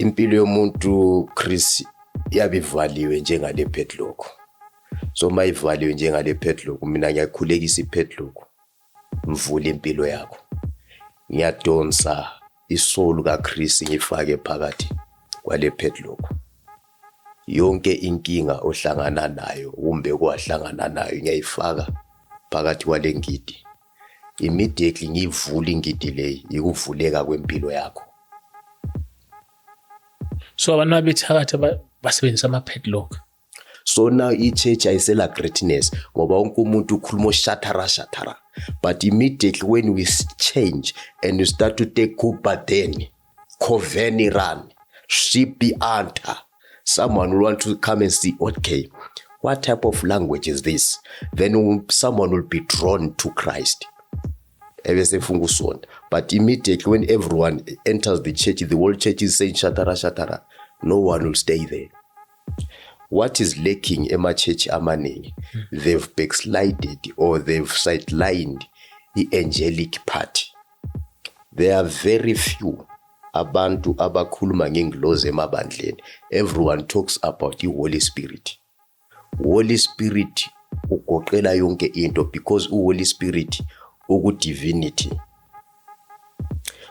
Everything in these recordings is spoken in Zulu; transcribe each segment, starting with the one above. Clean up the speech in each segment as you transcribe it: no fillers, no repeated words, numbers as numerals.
impilo yomuntu Chris yabivaliwe njengale padlock. So mayivaliwe njengale padlock, mina ngiyakhulekisa ipadlock, mvula impilo yakho. Ngiyadonsa isoul kaChris ngifake phakathi kwale padlock. Yonke inkinga ohlangana nayo kumbe kwahlangana nayo ngiyayifaka phakathi kwale ngidi. Immediately ngivula ingidi leyi ikuvuleka kwempilo yakho. So abantu abethakatha basebenzisa ama-padlock. So now i-church ayisela greatness ngoba wonke umuntu ukhuluma shatara. But immediately when we change and you start to take Kubaden, Coveni run, Shipi anta, someone will want to come and see, okay, what type of language is this? Then someone will be drawn to Christ. But immediately when everyone enters the church, the whole church is saying shatara, no one will stay there. What is lacking in my church amaningi? They've backslided or they've sidelined the angelic part. There are very few abantu abakhuluma ngengilozi emabandleni. Everyone talks about the Holy Spirit. Holy Spirit ugoqela yonke into because Holy Spirit divinity.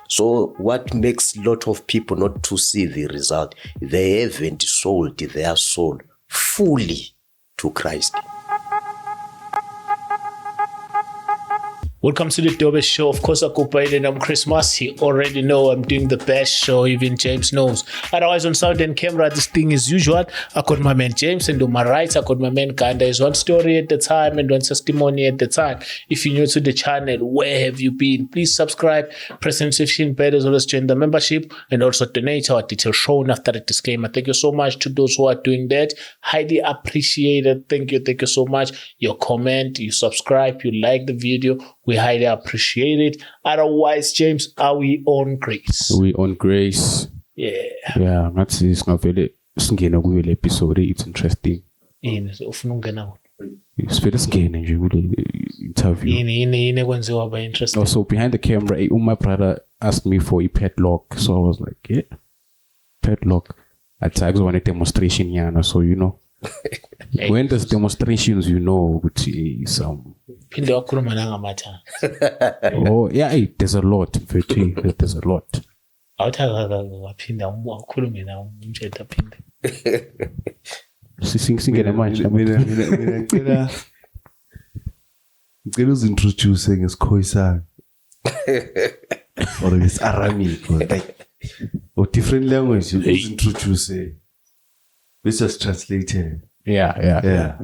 So what makes a lot of people not to see the result? They haven't sold their soul fully to Christ. Welcome to the Dobe Show. Of course, and I'm Chris Moss. You already know I'm doing the best show, even James knows. Otherwise, on sound and camera, this thing is usual. I got my man James, and on my right, I got my man Ganda. Is one story at the time and one testimony at the time. If you're new to the channel, where have you been? Please subscribe, press the notification bell, as well as join the membership, and also donate our details shown after the disclaimer. Thank you so much to those who are doing that. Highly appreciated. Thank you so much. Your comment, you subscribe, you like the video. We highly appreciate it. Otherwise, James, are we on grace? We on grace. Yeah. Yeah, that's it's not very episode. It's interesting. It's very interview. Also, behind the camera, my brother asked me for a padlock. So I was like, yeah, padlock. At times, one demonstration, yeah, so you know. When there's demonstrations, you know, some. Oh yeah, there's a lot. There's a lot. Singena manje. Mina ngicela uzintroduce ngesikhoyisana. Or it's Aramic or different language uzintroduce. Let's just translate it. Yeah.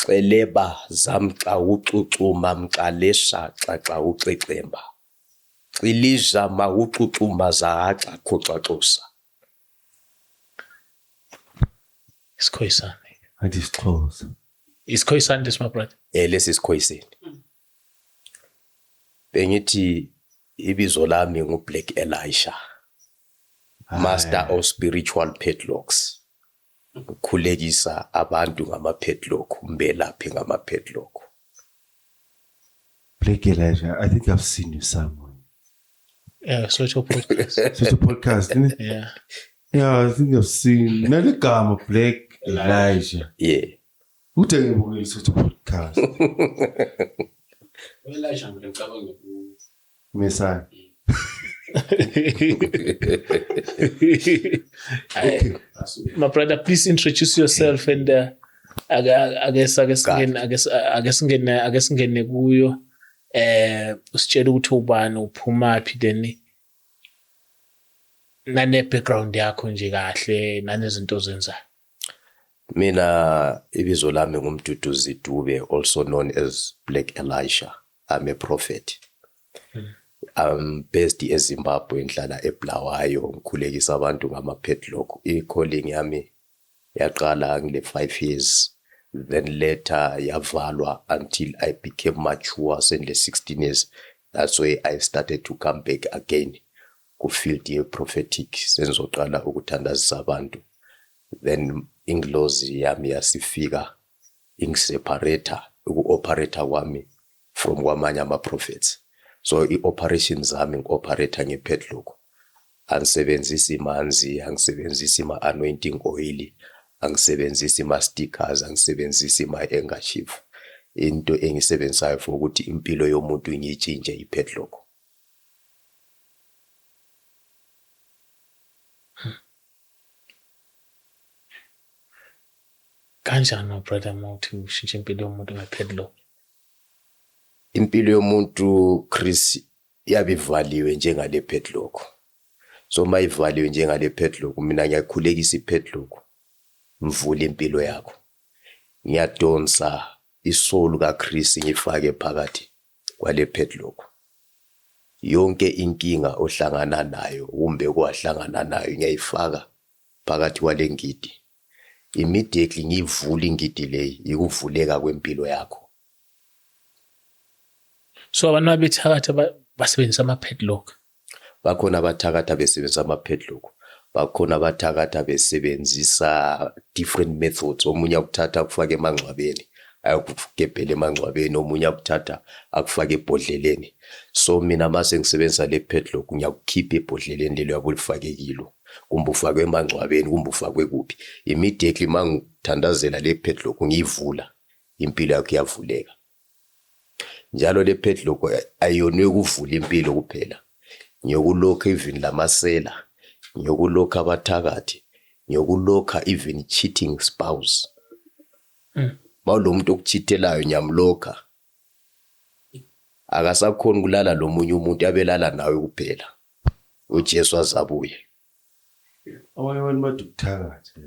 Celeba zamxa ucucuma mxalesha xa uxexemba. Cilija mawucucuma zaxa khoxaxosa. Isikhoyisana. Andisixhosa. Isikhoyisana this my brother. Lesi isikhoyiseni. Bengithi ibizo lami nguBlack Elisha. Master of spiritual padlocks. Khulekisa abantu ngama-padlock, umbelaphi ngama-padlock. Black Elijah, I think I've seen you somewhere. Yeah, such a podcast. Such a podcast, isn't it? Yeah. Yeah, I think I've seen. Naligama Black Elijah. Yeah. Who tell you about such a podcast? Elijah ngicabanga Messiah. My brother, please introduce yourself and I guess ngene kuyo usitshela ukuthi ubani uphumaphi then nane background yakho nje kahle nanezinto ozenzayo. Mina ibizo lami ngumduduzi Dube, also known as Black Elisha. I'm a prophet. I'm based in Zimbabwe, ngihlala eBulawayo, ngikhulekisa abantu ngama-padlock. I-calling yami yaqala ngile 5 years, then later yavalwa until I became mature, sendle 16 years. That's why I started to come back again ku-field ye-prophetic, senzoqala ukuthandazisa abantu. Then inglozi yami yasifika ingiseparator, uku-operator kwami from kwamanye ama-prophets. So i-operations zami ngi-operator nge-padlock. angisebenzisi manzi, angisebenzisi ma-anointing oil, angisebenzisi ma-stickers, angisebenzisi ma-handkerchief. Into engisebenzisayo for ukuthi impilo yomuntu ngiyitshintshe i-padlock. Kanjani brother Mawuthi ushintshe impilo yomuntu nge-padlock? Impilo yomuntu Chris yabivaliwe njengale padlock. So mayivaliwe njengale padlock, mina ngiyakhulekisa i-padlock, mvule impilo yakho. Ngiyadonsa isolu kaChris ngifake phakathi kwale padlock. Yonke inkinga ohlangana nayo kumbe kwahlangana nayo ngiyayifaka phakathi kwale ngidi. Immediately ngivula ingidi leyi ikuvuleka kwempilo yakho. So abantu abethakatha basebenzisa ama-padlock? Bakhona abathakatha besebenzisa ama-padlock, bakhona abathakatha besebenzisa different methods. Omunye akuthatha akufake emangcwabeni, ayakugebhela emangcwabeni, omunye akuthatha akufake ebhodleleni. So mina mase ngisebenzisa le padlock ngiyakukhipha ebhodleleni lelo yabulifake kilo, kumbe ufake emangcwabeni, kumbe ufakwe kuphi. Immediately mangithandazela le padlock ngiyivula, impilo yakho iyavuleka. Njalo le padlock ayiyona ukuvula impilo kuphela, ngiyokulokha even lamasela, ngiyokulokha abathakathi, ngiyokulokha even cheating spouse. Mawulo muntu okuchithelayo nyamlokha, akasakhona kulala lo munye umuntu abelala nawe kuphela. uJesu azabuye. Abantu bathi ukuthakatha.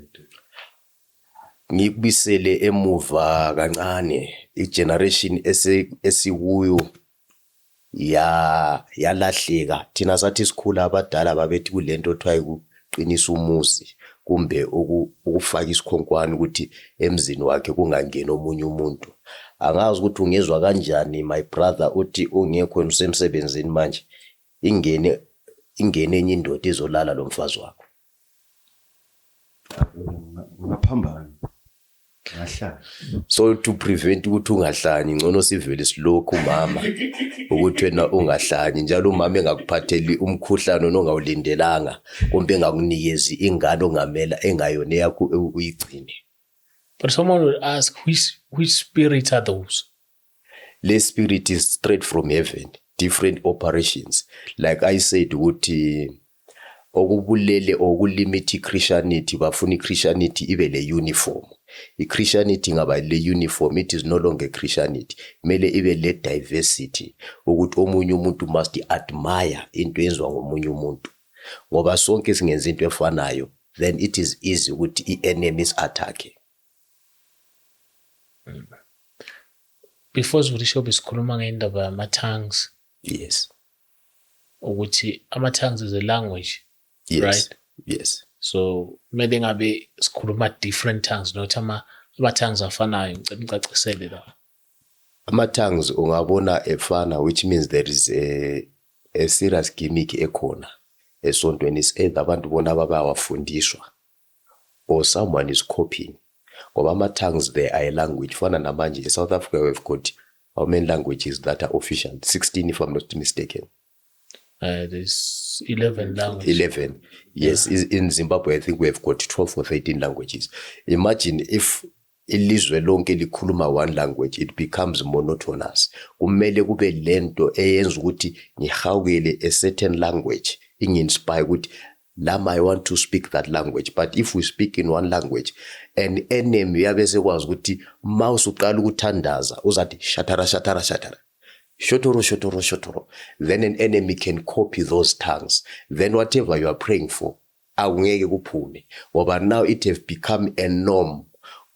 Ngikubisele emuva kancane, igeneration esikuyo yalahleka. Thina sathi sikhula abadala babethi kulento othiwa ukuqinisa umuzi kumbe ukufaka isikhonkwane ukuthi emzini wakhe kungangena omunye umuntu. Angazi ukuthi ungezwa kanjani my brother uthi ungekho usemsebenzini manje ingene enye indoda izolala lo mfazi wakho. Ngaphambana. Ngahlala. So to prevent ukuthi ungahlani ngcono sivele silokhu mama ukuthi wena ungahlani, njalo umama engakuphatheli umkhuhlane nongawulindelanga kumbe engakunikezi ingane ongamela engayona yakho uyigcine. But someone would ask, which spirits are those? Le spirit is straight from heaven, different operations. Like I said ukuthi okubulele okulimit Christianity bafuna Christianity ibe le uniform. Christianity ngaba le uniform, it is no longer Christianity. Mele ibe le diversity ukuthi omunye umuntu must admire into yenziwa ngomunye umuntu. Ngoba sonke singenza into efanayo, then it is easy ukuthi i-enemies attack. Before Zvulisho besikhuluma ngendaba ama-tongues. Yes. Ukuthi ama-tongues is a language. Yes. Right? Yes. So mele ngabe sikhuluma different tongues, nokuthi ama-tongues afanayo. Ngicela ngicacisele la. Ama-tongues ungabona efana, which means there is a serious gimmick ekhona esontweni. Is either abantu bona babawafundiswa or someone is copying. Ngoba ama-tongues there are a language. Fana namanje eSouth Africa we've got how many languages that are official? 16 if I'm not mistaken. There's 11 languages. 11. Yes, yeah. In Zimbabwe I think we have got 12 or 13 languages. Imagine if ilizwe lonke likhuluma one language, it becomes monotonous. Kumele kube lento eyenza ukuthi ngihawukele a certain language, inginspire ukuthi lama I want to speak that language. But if we speak in one language, an enemy uyabese kwazi ukuthi mouse uqala ukuthandaza uzathi shatara shatara shatara, shotoro shotoro shotoro, then an enemy can copy those tongues. Then whatever you are praying for awungeke kuphume, ngoba now it have become a norm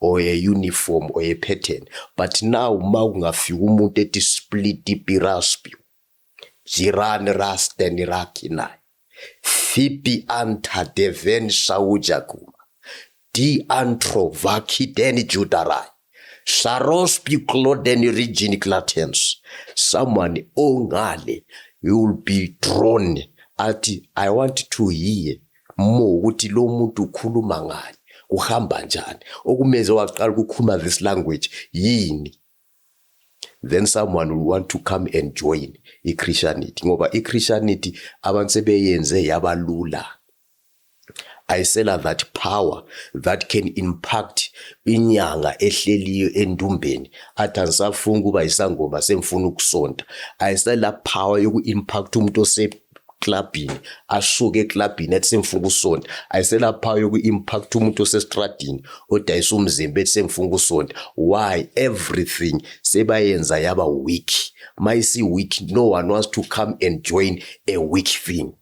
or a uniform or a pattern. But now mawungafika umuntu ethi split ipiraspio jirani rasten rakina fipi anta deven saujakuma di antro vakiden judarai sarospi cloden region clatens. Someone ongale, you will be drawn at I want to hear more ukuthi lo muntu ukhuluma ngani, uhamba njani, okumeze waqala ukukhuluma this language yini. then someone will want to come and join i-Christianity ngoba i-Christianity abantu sebeyenze yabalula. Ayisela that power that can impact inyanga ehleliyo endumbeni athi angisafuna ukuba isangoma semfuna ukusonta. Ayisela power yoku-impact umuntu oseklabhini asuke eklabhini ethi semfuna ukusonta. Ayisela power yoku-impact umuntu osestradini odayisa umzimba ethi semfuna ukusonta. Why? Everything sebayenza yaba weak. Mayisi weak, no one wants to come and join a weak thing.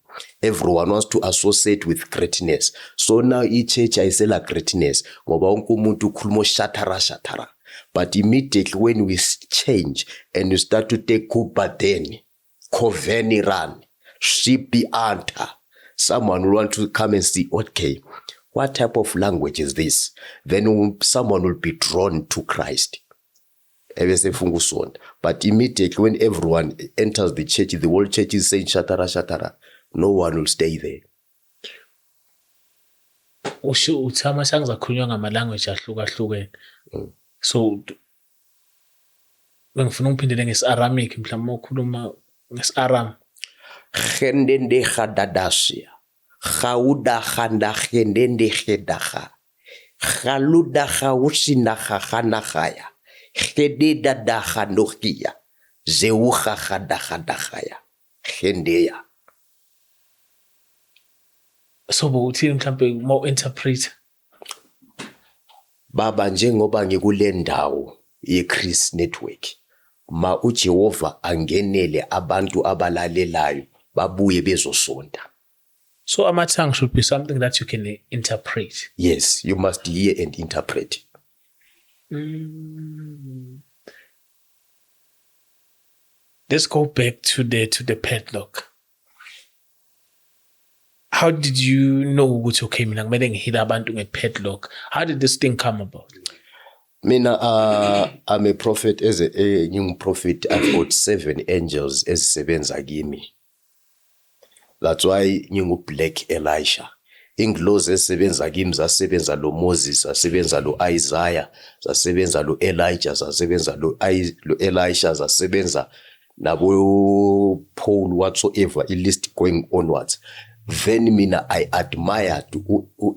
Everyone wants to associate with greatness. So now i-church ayisela greatness ngoba wonke umuntu ukhuluma shatara. But immediately when we change and we start to take Kubadeni, Koveni run, Shipi anta, someone will want to come and see, okay, what type of language is this? Then someone will be drawn to Christ. But immediately when everyone enters the church, the whole church is saying shatara. No one will stay there. Usho uthi amasango akhulunywa ngama-language ahlukahlukene. So bengifuna ungiphindele ngesi-Aramic mhlawumbe ukhuluma ngesi-Aram. Gendende gadadasia. Gauda ganda gendende gedaga. Galuda gausina gaganagaya. Gededa daga nogia. Zeuga gadagaya. Gendeya. So bowuthini mhlawumbe more interpret baba njengoba ngikule ndawo ye-Chris Network ma uJehova angenele abantu abalalelayo babuye bezosonta. So ama-tongue should be something that you can interpret. Yes, you must hear and interpret. Let's go back to the padlock. How did you know ukuthi okay mina kumele ngihila abantu nge-padlock? How did this thing come about? Mina I'm a prophet. As a young prophet, I've got 7 angels ezisebenza kimi. That's why Black Elisha. Inglozi ezisebenza kimi zasebenza lo Moses, zasebenza lo Isaiah, zasebenza lo Elijah, zasebenza lo Elisha, zasebenza nabo Paul, whatsoever, a list going onwards. Then mina I admired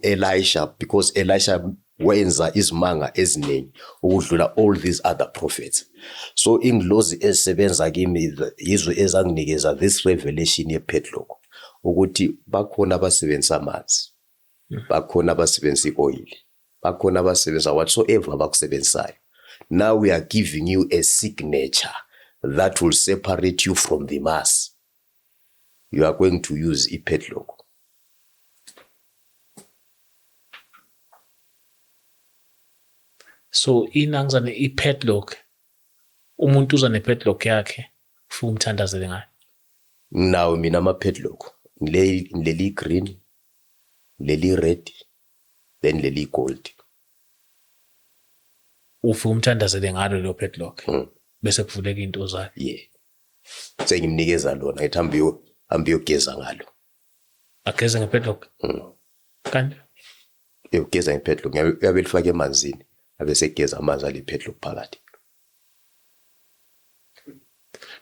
Elisha because Elisha wenza izimanga eziningi ukudlula all these other prophets. So inglozi ezisebenza kimi yizo ezanginikeza this revelation ye-padlock ukuthi bakhona abasebenzisa amanzi, bakhona abasebenzisa i-oil, bakhona abasebenzisa whatsoever bakusebenzisayo. Now we are giving you a signature that will separate you from the mass. You are going to use a padlock. So inangizane i-padlock, umuntu uza ne-padlock yakhe ufuna umthandazele ngayo. Now mina ama-padlock leli green, leli red, then leli gold. Ufuna umthandazele ngalo lo padlock. Bese kuvuleka into zayo. Yeah. Sengimnikeza lona ngithi ambiyogeza ngalo. Ageza nge-padlock. Kanti Uyogeza nge-padlock uyabe lifake emanzini abese egeza amanzi ale padlock phakathi.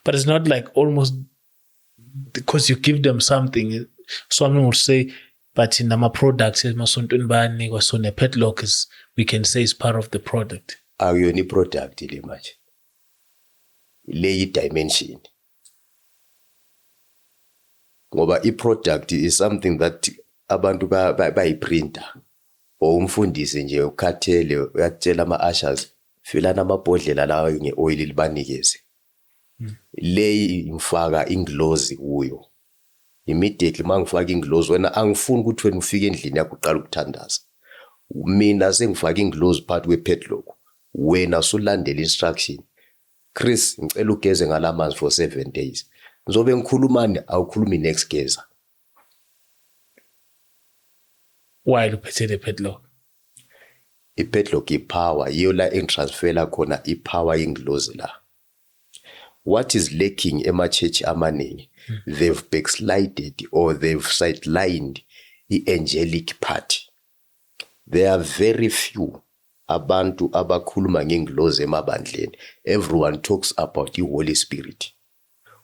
But it's not like almost because you give them something. Someone will say, but in our products, so the padlock is, we can say is part of the product. Akuyona i-product le manje. Le yi-dimension. Ngoba i-product is something that abantu bayi-printer. Or umfundisi nje ukhathele uyatshela ama-ushers filana amabhodlela lawa nge-oil libanikeze. Le ngifaka inglozi kuyo. Immediately mangifaka inglozi wena angifuni ukuthi wena ufike endlini yakho uqala ukuthandaza. Mina sengifaka inglozi part we-padlock. Wena sulandela instruction. Chris ngicela ugeze ngalamanzi for 7 days. Ngizobe ngikhulumani awukhulumi next geza. While uphethe the padlock. I-padlock i-power yiyo la engitransfera khona i-power inglozi la. What is lacking ema-church amaningi? They've backslided or they've sidelined the angelic part. There are very few abantu abakhuluma ngengilozi emabandleni, everyone talks about the Holy Spirit.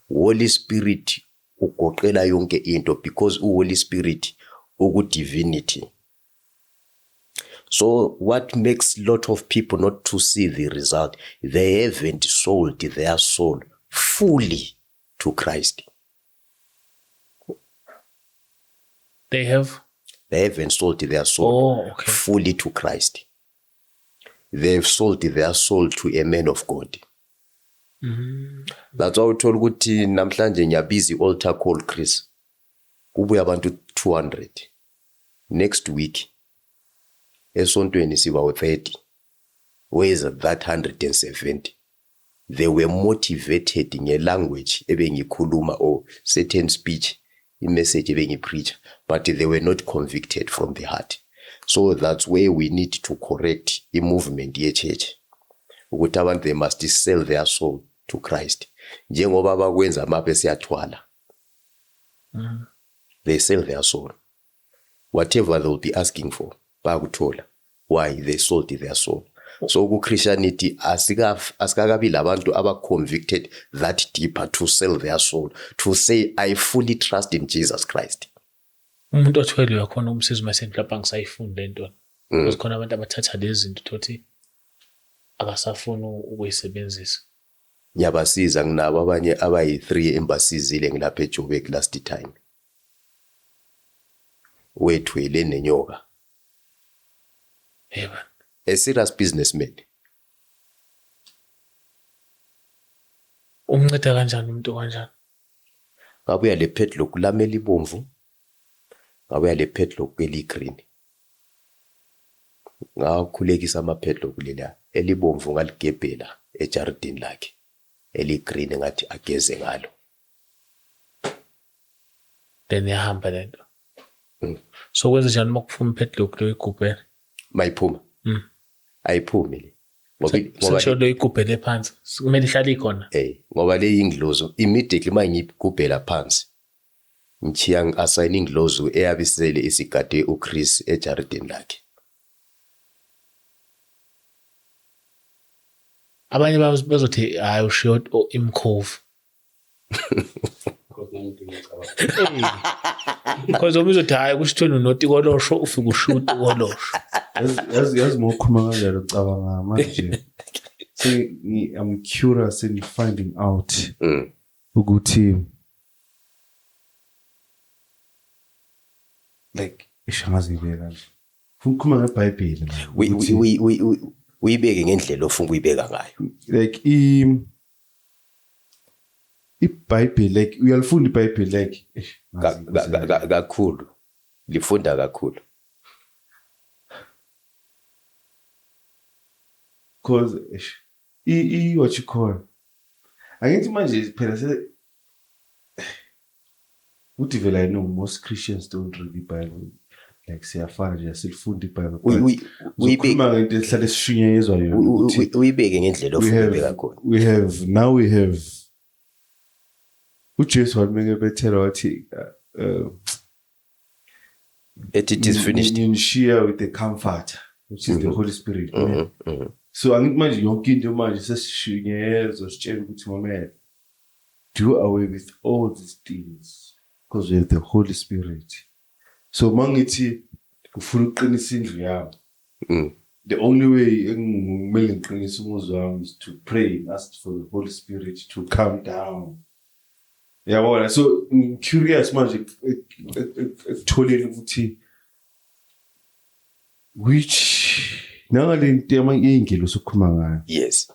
Holy Spirit ugoqela yonke into because Holy Spirit divinity. So what makes a lot of people not to see the result? They haven't sold their soul fully to Christ. They haven't sold their soul fully to Christ. They've sold their soul to a man of God. That's why we told ukuthi namhlanje ngiyabiza altar call Chris. Kubuya abantu 200. Next week esontweni siba 30. Where is that 170? They were motivated ngelanguage ebengikhuluma or certain speech, message ebengipreach, but they were not convicted from the heart. So that's where we need to correct the movement ye-church. Ukuthi abantu they must sell their soul to Christ. Njengoba bakwenza maphe siyathwala. They sell their soul. Whatever they'll be asking for, bakuthola. Why? They sold their soul. So ku-Christianity asikakabi labantu aba-convicted that deeper to sell their soul, to say, I fully trust in Jesus Christ. Umuntu othwele khona umsizi mase mhlawumbe ngisayifunda lento. Because khona abantu abathatha lezi zinto thothi akasafuna ukuyisebenzisa. Ngiyabasiza nginabo abanye abayi-3 embasizile ngilapha eJoburg last time. Wethwele nenyoka. Yebo. A serious businessman. Umnceda kanjani umuntu kanjani? Ngabuya le padlock lamela ibomvu. Ngabuya le padlock eli-green. Ngakhulekisa ama-padlock lela elibomvu ngaligebhela ejardini lakhe. Eli-green ngathi ageze ngalo. Then yahamba lento. So kwenza njani uma kuphuma padlock lo igubhela? Mayiphuma. Ayiphumi le. Ngoba lo igubhele phansi. Kumele ihlale ikhona. Ngoba le inglozo immediately mangiyigubhela phansi. Ngichiya ngi-assign inglozo eyabisele isigade uChris ejardini lakhe. Abanye bazothi hayi ushiyo imkhovu. Because ubizothi hayi kusho unoti kolosho ufika ushuta kolosho. Yazi mokhuluma kanjalo cabanga manje. So I'm curious in finding out ukuthi like ishangazi ibeka nje. Ukukhuluma ngeBhayibheli. Uyibeke ngendlela ofuna ukuyibeka ngayo. Like iBhayibheli like uyalifunda iBhayibheli like kakhulu. Lifunda kakhulu. Because what you call angithi manje phela se uthi vele I know most Christians don't read the Bible. Like siyafana nje silifunda iBhayibheli. Uyikhuluma ngento ehlala esishunyezwa yona. Uyibeke ngendlela ofuna ukuyibeka khona. We have uJesu wamenge bethela wathi it is finished. You share with the comforter, which is the Holy Spirit. So angithi manje yonke into manje sesishunyezwa sitshela ukuthi mama do away with all these things because we have the Holy Spirit. So mangithi ufuna uqinisa indlu yakho. The only way engimele ngiqinise umuzi wami is to pray and ask for the Holy Spirit to come down. Yeah, so I'm curious manje ekutholeni ukuthi which nangale into yamangelo sokukhuluma ngayo. Yes.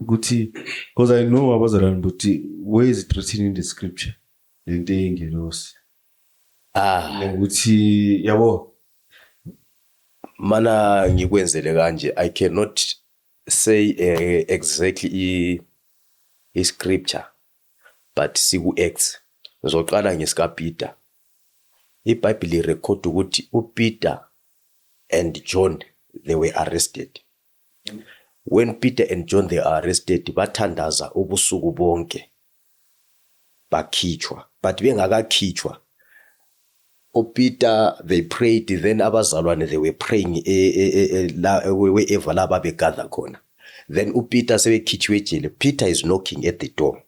Ukuthi because I know abazalwane but where is it written in the scripture? Lento yengelosi. Ukuthi yabo mana ngikwenzele kanje I cannot say exactly i scripture but siku Acts ngizoqala ngesikaPeter. iBhayibheli record ukuthi uPeter and John they were arrested. When Peter and John they are arrested bathandaza ubusuku bonke bakhitshwa but bengakakhitshwa uPeter they prayed, then abazalwane they were praying wherever la babegather khona. Then uPeter sebekhithiwe ejele. Peter is knocking at the door.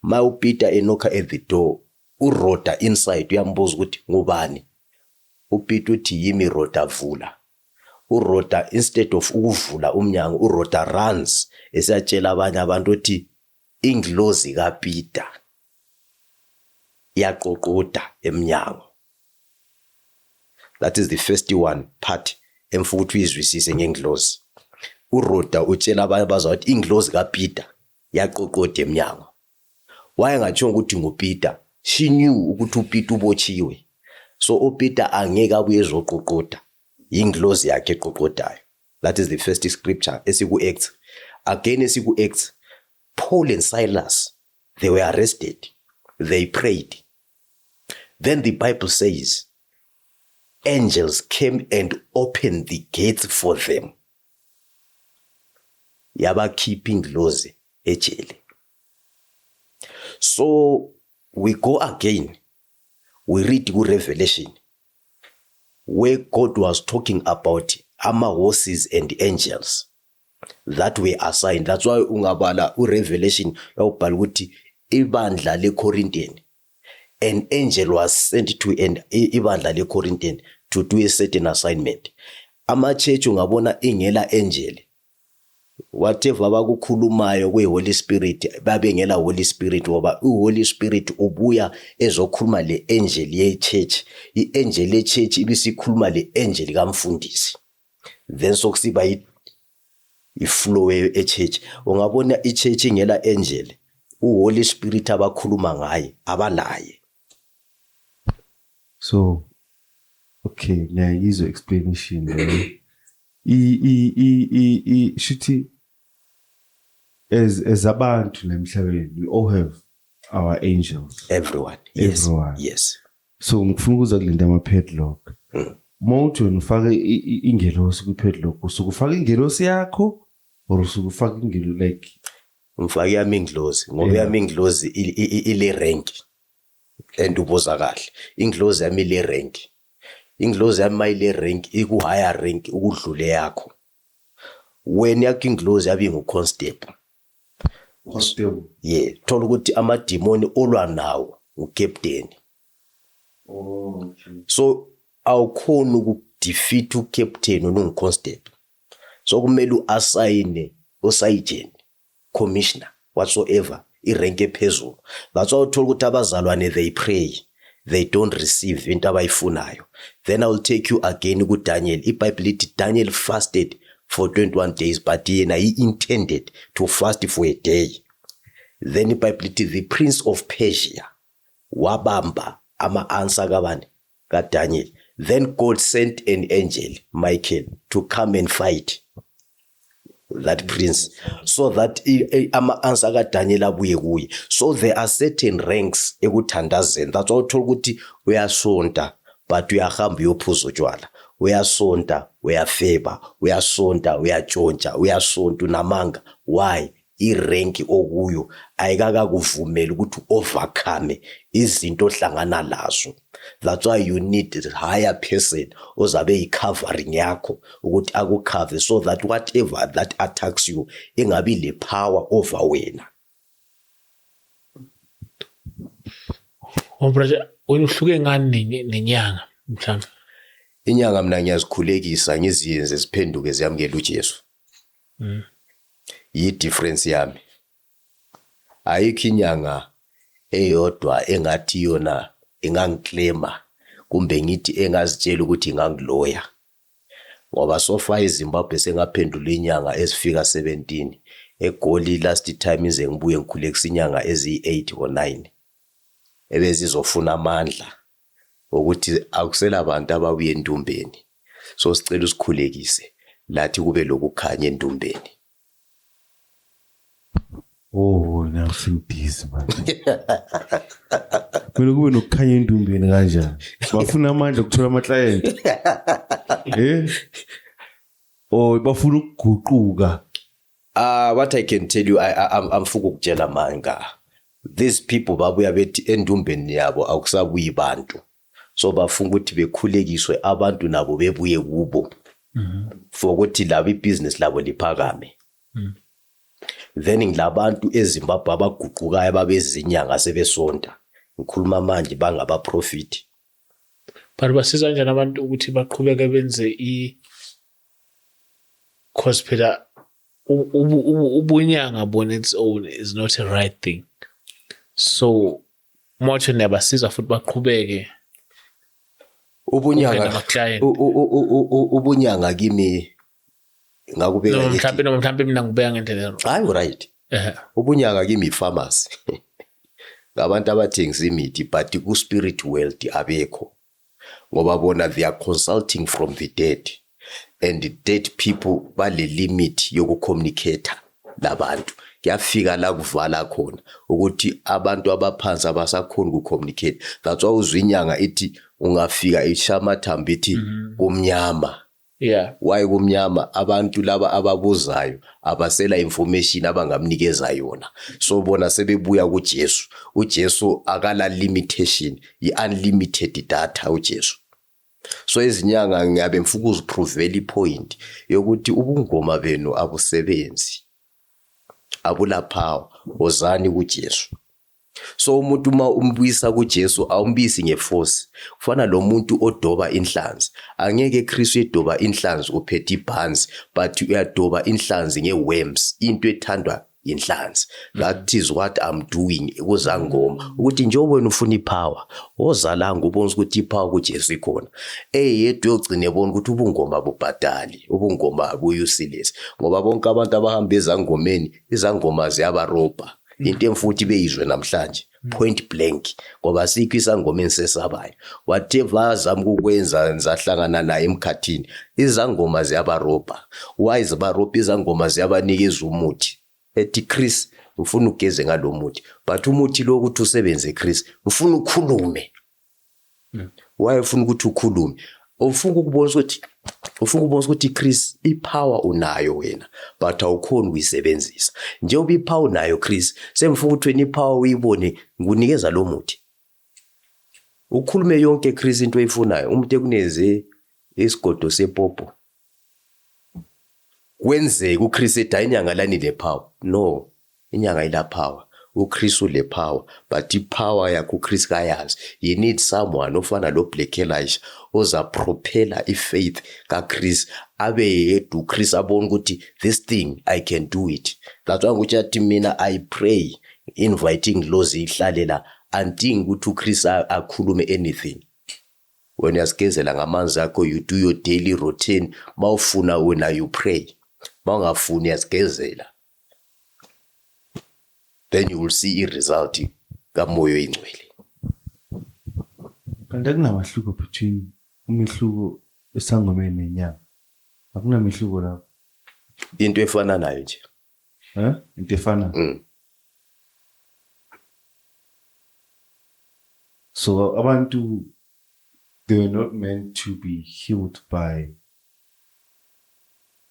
Ma uPeter enokha at the door, uRhoda inside uyambuza ukuthi ngubani. uPeter uthi yimi Rhoda, vula. uRhoda instead of ukuvula umnyango, uRhoda runs esiyatshela abanye abantu ukuthi ingilozi kaPeter yaqoqoda emnyango. That is the first one part emfuthi uyizwisise ngengilozi. uRhoda utshela abanye bazwa ukuthi ingilozi kaPeter yaqoqoda emnyango. Wayengatsho ukuthi nguPeter. She knew ukuthi uPeter ubotshiwe. So uPeter angeke abuye ezoqoqoda. Ingilozi yakhe eqoqodayo. That is the first scripture esiku Acts. Again esiku Acts, Paul and Silas, they were arrested. They prayed. Then the Bible says, angels came and opened the gates for them. Yaba keeping ingilozi ejele. So we go again. We read Revelation, where God was talking about horses and angels that were assigned. That's why ungabala Revelation yawubhala ukuthi ibandla leCorinthian, an angel was sent to ibandla leCorinthian to do a certain assignment. Ama-church ungabona ingela angel. Whatever abakukhulumayo kwe-Holy Spirit babengela Holy Spirit ngoba uHoly Spirit ubuya ezokhuluma le angel ye-church. I-angel ye-church ibisikhuluma le angel kamfundisi. Then sokusiba i-flow e-church. Ungabona i-church ingela angel, uHoly Spirit abakhuluma ngaye abalaye. So okay, now here's your explanation. Shuthi as abantu lemhlabeni, we all have our angels. Everyone. Yes. Everyone. Yes. So ngifuna ukuzakulinda ama-padlock. Mawuthi ufake ingelosi ku-padlock, usukufaka ingelosi yakho or usukufaka ingelosi like Mfaki yami ingilozi ngoba yami ingilozi ile rank endubuza kahle. Ingilozi yami ile rank. Ingilozi yami mayile rank iku higher rank ukudlule yakho. Wena yakho ingilozi yabi ngu-constable. Constable. Yeah, thola ukuthi amadimoni olwa nawo ucaptain. Oh, okay. So awukhona ukudefeat ucaptain onungu-constable. So kumele uassign usergeant, commissioner, whatsoever, irank ephezulu. That's why uthola ukuthi abazalwane they pray. They don't receive into abayifunayo. Then I will take you again ku Daniel. iBhayibheli lithi Daniel fasted for 21 days, but yena he intended to fast for a day. Then iBhayibheli lithi the prince of Persia wabamba ama-answer kabani kaDaniel. Then God sent an angel, Michael, to come and fight that prince, so that ama-answer kaDaniel abuye kuye. So there are certain ranks ekuthandazeni. That's why uthola ukuthi uyasonta but uyahamba uyophuza utshwala, uyasonta uyafeba, uyasonta uyatshontsha, uyasonta unamanga. Why? I-rank okuyo ayikakakuvumela ukuthi overcome izinto ohlangana lazo. That's why you need a higher person ozabe yi-covering yakho ukuthi akukhave, so that whatever that attacks you ingabi le power over wena. Brother, wena uhluke ngani nenyanga mhlawumbe? Inyanga mina ngiyazikhulekisa ngiziyenze ziphenduke ziyamukela uJesu. Yi-difference yami. Ayikho inyanga eyodwa engathi yona ingangiclaima kumbe ngithi engazitshela ukuthi ingangiloya. Ngoba so far eZimbabwe sengaphendula inyanga ezifika 17. eGoli last time ize ngibuye ngikhulekisa inyanga ezi8 or 9. Ebezizofuna amandla ukuthi akusela abantu ababuye endumbeni. So sicela usikhulekise lathi kube lokukhanya endumbeni. Oh, now sing this man. Kumele kube nokukhanya endumbeni kanjani? Bafuna amandla ukuthola ama-client. Oh, bafuna ukuguquka. What I can tell you, I'm fuku ukutshela manga. These people babuya bethi endumbeni yabo akusabuyi bantu. so bafuna ukuthi bekhulekiswe abantu nabo bebuye kubo for ukuthi labo ibhizinisi labo liphakame. Then ngilabantu eZimbabwe abaguqukayo babezinyanga sebesonta, ngikhuluma manje bangaba profit. But basiza kanjani abantu ukuthi baqhubeke benze cause phela ubunyanga on its own is not a right thing. So much nebasiza futhi baqhubeke ubunyanga kimi ngakubeka mhlawumbe mina ngibeka ngendlela hayi right. Ubunyanga kimi pharmacy ngabantu abathengisa imithi but ku spirit world abekho, ngoba bona they are consulting from the dead, and the dead people bale limit yokucommunicate labantu. Kuyafika la kuvala khona ukuthi abantu abaphansi abasakhona ukucommunicate. That's why uzwinyanga ithi ungafika ishamathambo ithi kumnyama. Yeah. Why kumnyama? Abantu laba ababuzayo abasela information abangamnikeza yona. So bona sebebuya kuJesu. uJesu akala limitation, i-unlimited data uJesu. So izinyanga ngiyabe mfuku uziprove point yokuthi ubungoma benu abusebenzi, abula power, ozani kuJesu. So umuntu uma umbuyisa kuJesu awumbisi ngeforce. Kufana lo muntu odoba inhlanzi, angeke eKristu edoba inhlanzi uphethe ibhanzi, but uyadoba inhlanzi ngeworms, into ethandwa inhlanzi. That is what I'm doing kuzangoma, ukuthi njengoba wena ufuna ipower ozalanga ubona ukuthi ipower kuJesu ikhona. Yedwa yogcina ebona ukuthi ubungoma bubhadali, ubungoma buuseless, ngoba bonke abantu abahamba ezangomeni, izangoma ziyabaroba. Into emfuthi beyizwe namhlanje point blank, ngoba sikho isangoma sesabayo. Whatever azama ukwenza nzahlangana naye emkhathini, izangoma ziyabaroba. Why zibaroba? Izangoma ziyabanikeza umuthi ethi Chris ufuna ugeze ngalo muthi, but umuthi lo ukuthi usebenze Chris ufuna ukukhulume. Why ufuna ukuthi ukhulume? Ufuna ukubona ukuthi Chris ipower unayo wena, but awukhona ukuyisebenzisa. Njengoba ipower unayo Chris, semfuna ukuthi wena ipower uyibone ngunikeza lo muthi. Ukhulume yonke Chris into oyifunayo, umuntu ekuneze isigodo sepopo. Kwenzeke uChris ethi inyanga lani le power. No, inyanga ila power. uChris ule power, but ipower yakho uChris kayazi. You need someone ofana lo Black Elijah oza propela ifaith kaChris, abe yedwa uChris abone ukuthi this thing I can do it. That's why ukuthi athi mina I pray inviting laws ihlalela until ukuthi uChris akhulume anything. When uyazigezela ngamanzi akho, you do your daily routine. Mawufuna wena you pray, mawungafuni uyazigezela, then you will see i-result kamoya oyingcwele. Kanti akunamahluko between umehluko esangomeni nenyanga? Akunamehluko lapho? Into efana nayo nje. Into efana. So abantu, they were not meant to be healed by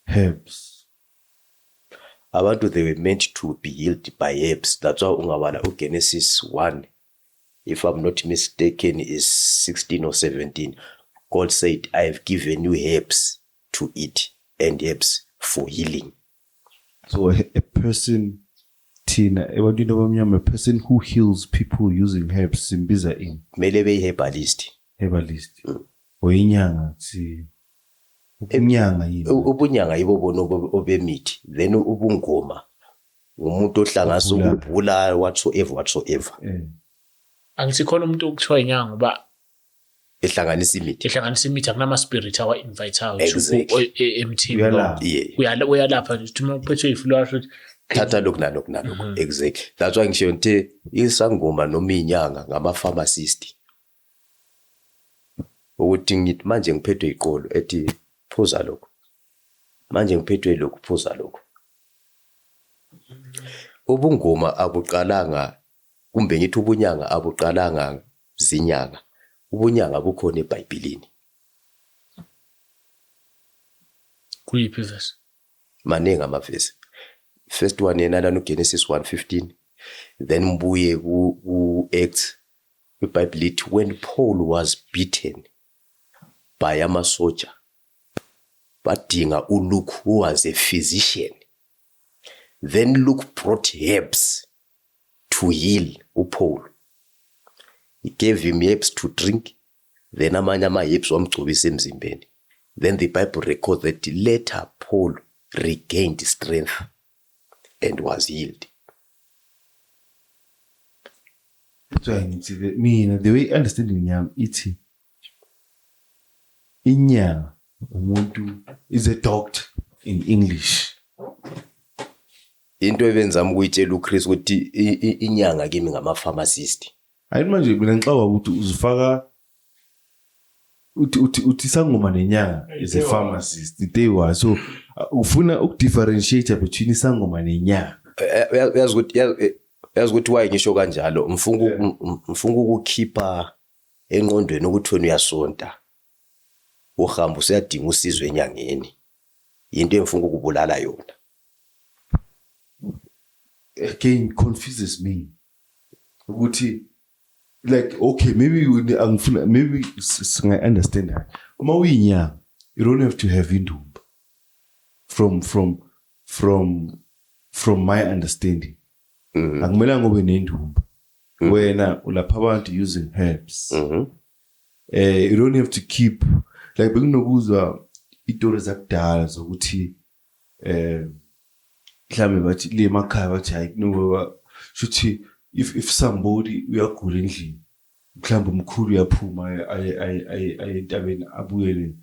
herbs. Abantu, they were meant to be healed by herbs. That's why ungabala uGenesis 1, if I'm not mistaken, is 16 or 17. God said, I have given you herbs to eat and herbs for healing. So a person, Tina, a person who heals people using herbs, simbiza in. Mele be herbalist. Herbalist. Oinyanga, si. Ubunyanga yibo bona obemithi, then ubungoma umuntu ohlangasa ukubhula whatsoever. Angisikhona umuntu okuthiwa inyanga ba ehlanganisa imithi akunama spirit awa invite out emthini uyalapha nje uma uphethwe iflu futhi thatha lokhu nalokhu. Exactly. That's why ngisho nte isangoma noma inyanga ngama pharmacist, ukuthi ngithi manje ngiphethwe iqolo ethi phuza lokho, manje ngiphethwe lokho, phuza lokho. Ubungoma abuqalanga, kumbe ngithi ubunyanga abuqalanga zinyanga. Ubunyanga bukhona eBhayibhelini. Kuyiphi verse? Maningi amavesi. First one yena la no Genesis 1:15, then mbuye ku Acts iBhayibheli lithi when Paul was beaten by amasoja badinga uLuke who was a physician. Then Luke brought herbs to heal uPaul. He gave him herbs to drink. Then amanye ama-herbs wamgcobisa emzimbeni. Then the Bible records that later Paul regained strength and was healed. That's why the way I understand inyanga ithi inyanga umuntu is a doctor in English. Into ebenzama ukuyitshela uChris ukuthi inyanga kimi ngama-pharmacist. Hayi manje mina ngixawa ukuthi uzifaka uthi sangoma nenyanga is a pharmacist. They were so ufuna ukudifferentiate between sangoma nenyanga. Yazi ukuthi why ngisho kanjalo mfunga ukukhipha engqondweni ukuthi wena uyasonta uhamba usiyadinga usizo enyangeni into emfunga ukubulala yona. Again confuses me ukuthi like okay maybe angifuna maybe I understand that uma uyinyanga you don't have to have indumba from my understanding. Akumela ngobe nendumba wena ulapha abantu using herbs. You don't have to keep like bekunokuzwa itori zakudala zokuthi mhlambe bathi le emakhaya bathi hayi kunoba shuthi if somebody uyagula endlini mhlambe umkhulu uyaphuma ayentabeni abuye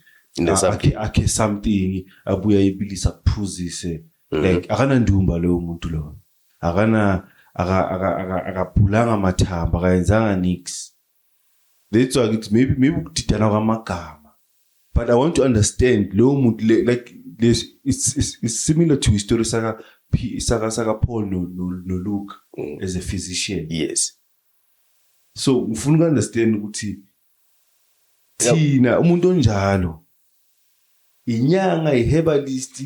akhe something abuye ayibilisa kuphuzise like akana ndumba lo muntu lo akana akabhulanga amathamba akayenzanga nix. That's why it maybe ukudidana kwamagama, but I want to understand lo muntu like this it's similar to history saka Paul no Luke as a physician. Yes. So ufuna understand ukuthi thina umuntu onjalo inyanga iherbalist,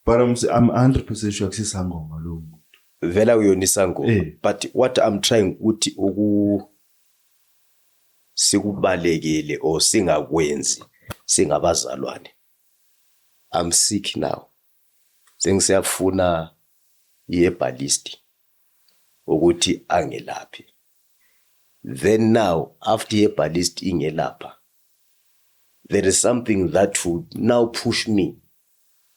but I'm 100% sure kusisangoma lo muntu. Vela uyonisango, but what I'm trying ukuthi sikubalekele or singakwenzi singabazalwane. I'm sick now. Sengisiyafuna iherbalist ukuthi angelaphi. Then now after iherbalist ingelapha, there is something that would now push me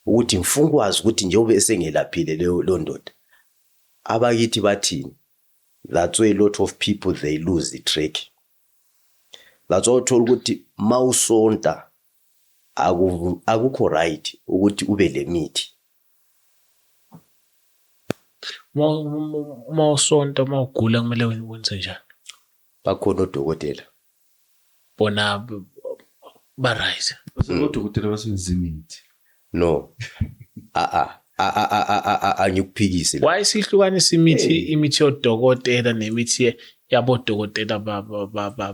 ukuthi ngifungwazi ukuthi njengoba esengelaphile lo ndoda abakithi bathini. That's why a lot of people they lose the track. That's why uthola ukuthi mawusonta akukho right ukuthi ube lemithi. Mawusonta mawugula kumele wenze njani? Bakhona odokotela bona ba-right. Odokotela basenza imithi. No. Angikuphikise. Why sihlukanisa imithi yodokotela nemithi yabodokotela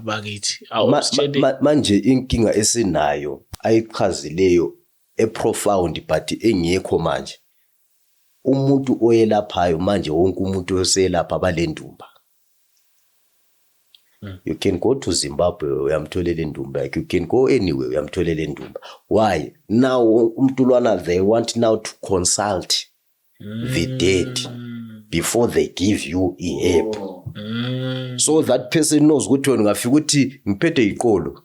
bakithi? Manje inkinga esinayo ayichazileyo eprofound but engekho manje. Umuntu oyelaphayo manje wonke umuntu oselapha balendumba. You can go to Zimbabwe uyamtholela indumba. You can go anywhere uyamtholela indumba. Why? Now umntulwana they want now to consult the dead before they give you a herb. So that person knows ukuthi wena ungafika ukuthi ngiphethe iqolo.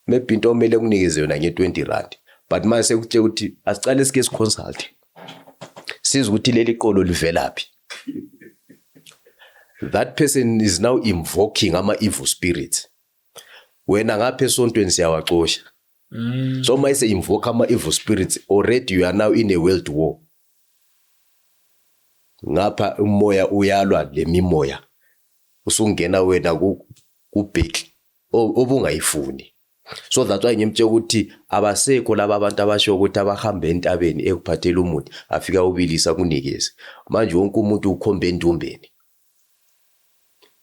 Maybe into omele kunikeze yona nge-20 rand. But manje sekuthe ukuthi asicale sike consult. Siza ukuthi leli qolo livelaphi. That person is now invoking ama-evil spirits. Wena ngapha esontweni siyawacosha. So mayise invoke ama-evil spirits, already you are now in a world war. Ngapha umoya uyalwa lemimoya. Usungena wena kubheki obungayifuni. So that's why ngimtshela ukuthi abasekho laba abantu abasho ukuthi abahamba entabeni ekuphathela umuthi afika ubilisa kunikeze. Manje wonke umuntu ukhombe endumbeni.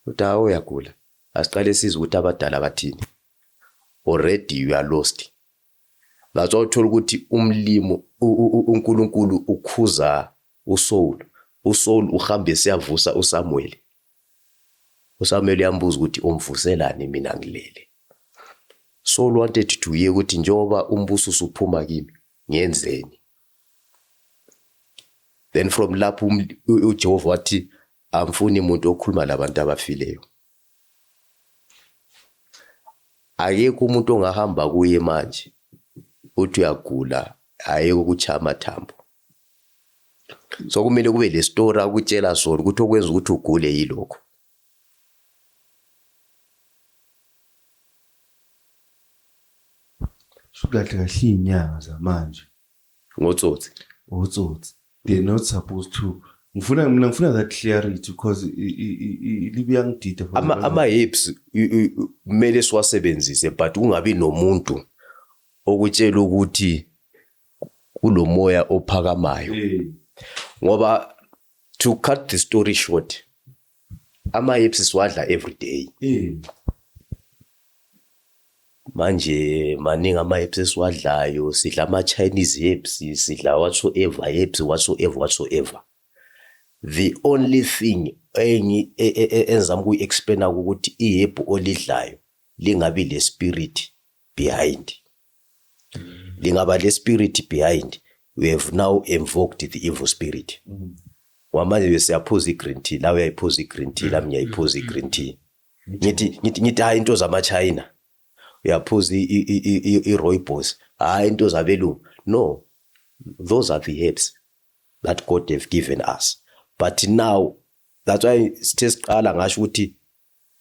Utawo uyagula. Asiqale siza ukuthi abadala bathini. Already you are lost. That's why uthola ukuthi umlimo uNkulunkulu ukhuza uSaul. uSaul uhambe siyavusa uSamuel. uSamuel yambuza ukuthi umvuselani mina ngilele. Saul wanted to hear ukuthi njengoba umbuso usuphuma kimi ngiyenzeni. Then from lapho uJehova wathi amfuni umuntu okhuluma labantu abafileyo. Akekho umuntu ongahamba kuye manje uthi uyagula ayeke ukuchaya amathambo. So kumele kube le story akutshela sona ukuthi okwenza ukuthi ugule yilokho. Kahle kahle inyanga zamanje Ngotsotsi. They're not supposed to. Ngifuna that clarity because libuya ngidida. Ama herbs kumele siwasebenzise but ungabi nomuntu okutshela ukuthi kulomoya ophakamayo. Ngoba to cut the story short, ama herbs siwadla every day. Manje maningi ama herbs esiwadlayo, sidla ama Chinese herbs, sidla whatsoever herbs whatsoever. The only thing enzama ukuyi-explaina ukuthi iherb olidlayo lingabi le spirit behind. Lingaba le spirit behind, we have now invoked the evil spirit. Wamanje besiyaphuza i-green tea, la uyayiphuza i-green tea, la ngiyayiphuza i-green tea. Ngithi hayi into zama-China. Uyaphuza i-rooibos, hayi into zabelungu. No, those are the herbs that God have given us. But now, that's why sithe siqala ngasho ukuthi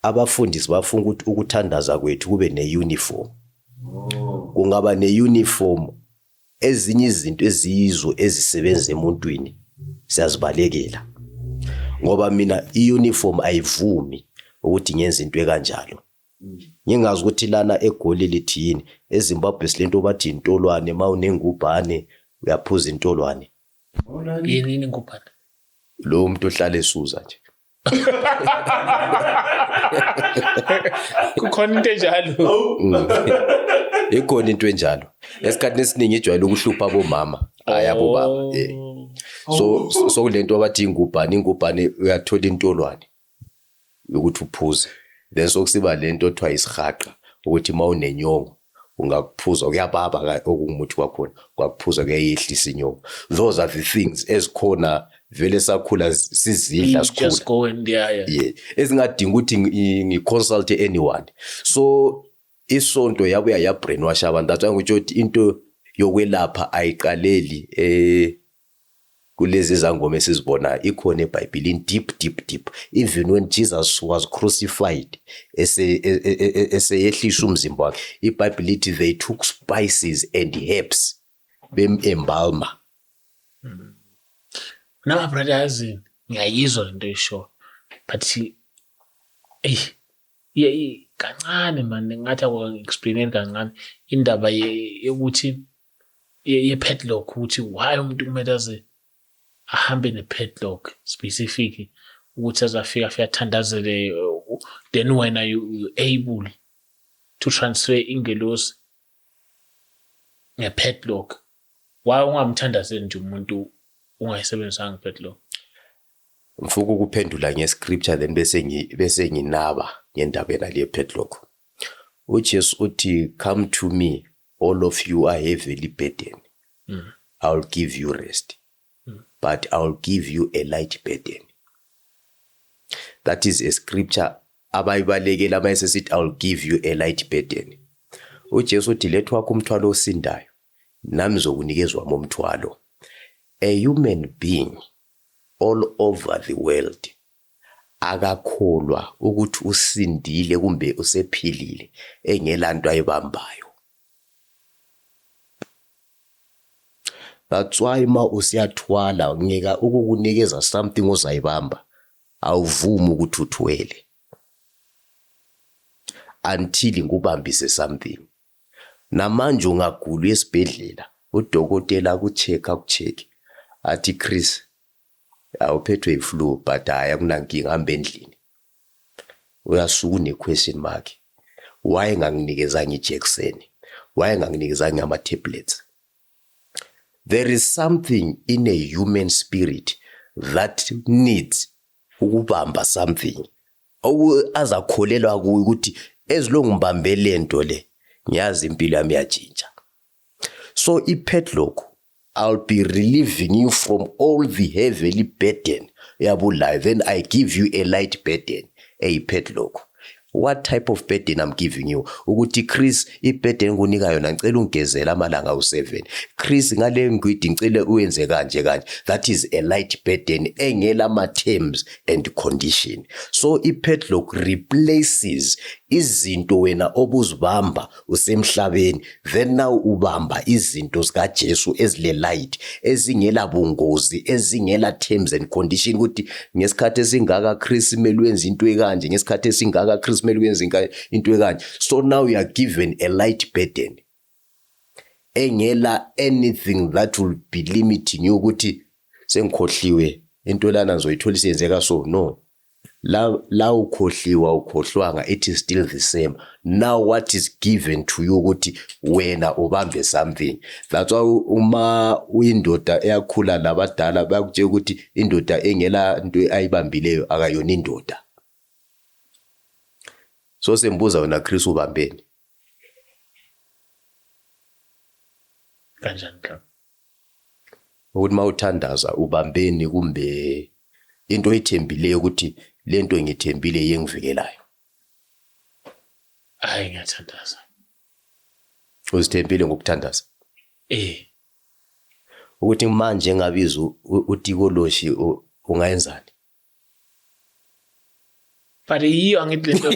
abafundisi bafuna ukuthi ukuthandaza kwethu kube ne-uniform. Kungaba ne-uniform, ezinye izinto eziyizo ezisebenza emuntwini siyazibalekela. Ngoba mina i-uniform ayivumi ukuthi ngenze into ekanjalo. Ngingazi ukuthi lana eGoli lithi yini, eZimbabwe silento bathi intolwane, mawunengubhane uyaphuza intolwane. Yini ingubhane? Lo muntu ohlala esuza nje. Kukhona into enjalo. Ikhona into enjalo. Esikhathini esiningi ijwayele ukuhlupha abomama, hayi abobaba. So lento abathi ingubhane uyathola intolwane ukuthi uphuze. Then sokusiba lento othiwa isihaqa ukuthi mawunenyongo ungakuphuza kuyababa okungumuthi kwakhona, kwakuphuza kuyayehlisa inyongo. Those are the things ezikhona vele sakhula sizidla sikhula. Just go and yeah. Ezingadinga ukuthi ngiconsult anyone. So isonto yabuya ya brainwash abantu. That's why ukuthi into yokwelapha ayiqaleli kulezi zangoma esizibona ikhona eBhayibhelini deep. Even when Jesus was crucified eseyehlisha umzimba wakhe, iBhayibheli lithi they took spices and herbs bembalma. Now brothers, ngiyayizwa into esho, but kancane man ngathi aku-explaineni kancane indaba yokuthi ye-padlock ukuthi why umuntu kumele aze ahambe ne-padlock specific ukuthi azafika athandazele. Then when are you able to transfer ingelosi nge-padlock? Why ungamthandazeli nje umuntu ungayisebenzisanga i-padlock? Mfuku ukuphendula nge-scripture then bese nginaba ngendaba yena le padlock. uJesu uthi come to me all of you are heavily burdened, I'll give you rest. But I'll give you a light burden. That is a scripture abayibalekela mayesesithi I'll give you a light burden. uJesu uthi lethwa kumthwalo osindayo nami zokunikezwa momthwalo. A human being all over the world akakholwa ukuthi usindile kumbe usephilile engelanto ayibambayo. That's why ma usiyathwala ngeka ukukunikeza something ozayibamba awuvumi ukuthi uthwele until ngubambise something. Namanje ungagula esibhedlela udokotela akucheck athi Chris awuphethwe iflu but akunankinga hamba endlini. Uyasuka une question mark. Why nganginikezanga iJackson? Why nganginikezanga ama tablets? There is something in a human spirit that needs ukubamba something azakholelwa kuyo ukuthi ezilongu ngibambe lento le ngiyazi impilo yami yatshintsha. So i-padlock, I'll be relieving you from all the heavily burden yabulayo, then I give you a light burden, a padlock. What type of burden I'm giving you? Ukuthi Chris, i-burden ngunika yona ngicela ungezela amalanga u7. Chris, ngale ngwidi ngicela uyenze kanje kanje. That is a light burden engela ama terms and condition. So i-padlock replaces izinto wena obuzibamba usemhlabeni, then now ubamba izinto zika Jesu ezile light, ezingela bungozi, ezingela terms and condition ukuthi ngesikhathi esingaka Chris kumele wenze into ekanje, ngesikhathi esingaka Chris kumele wenze into ekanje. So now you are given a light burden engela anything that will be limiting you ukuthi sengikhohliwe into lana ngizoyithola isenzeka. So no, la ukhohlwanga, it is still the same. Now what is given to you ukuthi wena ubambe something. That's why uma uyindoda eyakhula labadala bakutshela ukuthi indoda engela into ayibambileyo akayona indoda. So sembuza wena Chris ubambeni kanjani ka ukuthi mawuthandaza ubambeni kumbe into oyithembileyo ukuthi lento ngithembile yengivikelayo? Hayi ngiyathandaza. Uzithembile ngokuthandaza? Ukuthi manje ngabiza uTikoloshi ungayenzani? But yiyo angithi lento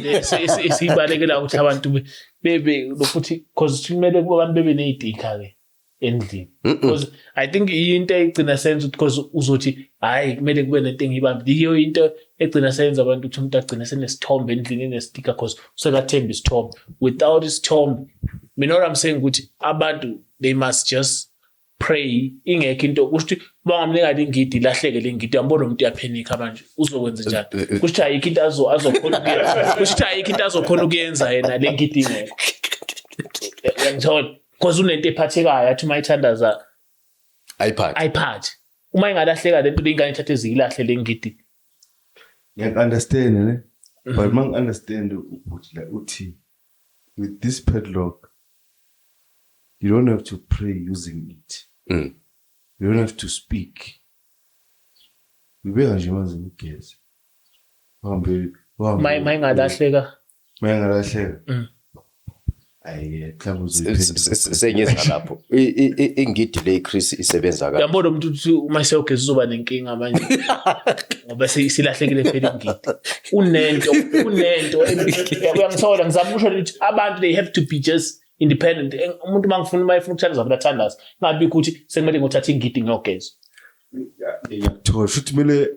esibalekela ukuthi abantu bebe lokuthi cause kumele abantu bebe nezidika ke endlini. Because I think into egcina senze because uzothi hayi kumele kube nento engibambi. Yiyo into egcina senze abantu ukuthi umuntu agcina senesithombe endlini enestika because usekathemba isithombe. Without isithombe, mina what I'm saying ukuthi abantu they must just pray. Ingekho into ukuthi bangamnika lengidi lahleke lengidi yambona umuntu uyaphenika manje uzokwenza njani? Kusho ayikho into azokhona ukuyenza. Kusho ayikho into azokhona ukuyenza yena lengidi ingekho. Yangithola because unento ephathekayo athi mayithandaza ayiphathe. Uma ingalahleka lento lengane ithathe ezilahle lengidi. Understand ne? But mang understand ukuthi la uthi with this padlock you don't have to pray using it. You don't have to speak. Ubeka nje manzi ugeze. Hambe mayingalahleka. Sengeza lapho ingidi le Chris isebenza kahle. Yambona umuntu uthi uma seyogeza uzoba nenkinga manje ngoba silahlekile phela ingidi. Unento uyangithola ngizama ukusho ukuthi abantu they have to be just independent. Umuntu mangifuna mayifuna ukuthandaza abathandaza ngabe ukuthi sekumele ngothatha ingidi ngiyogeza. Ngiyathola futhi kumele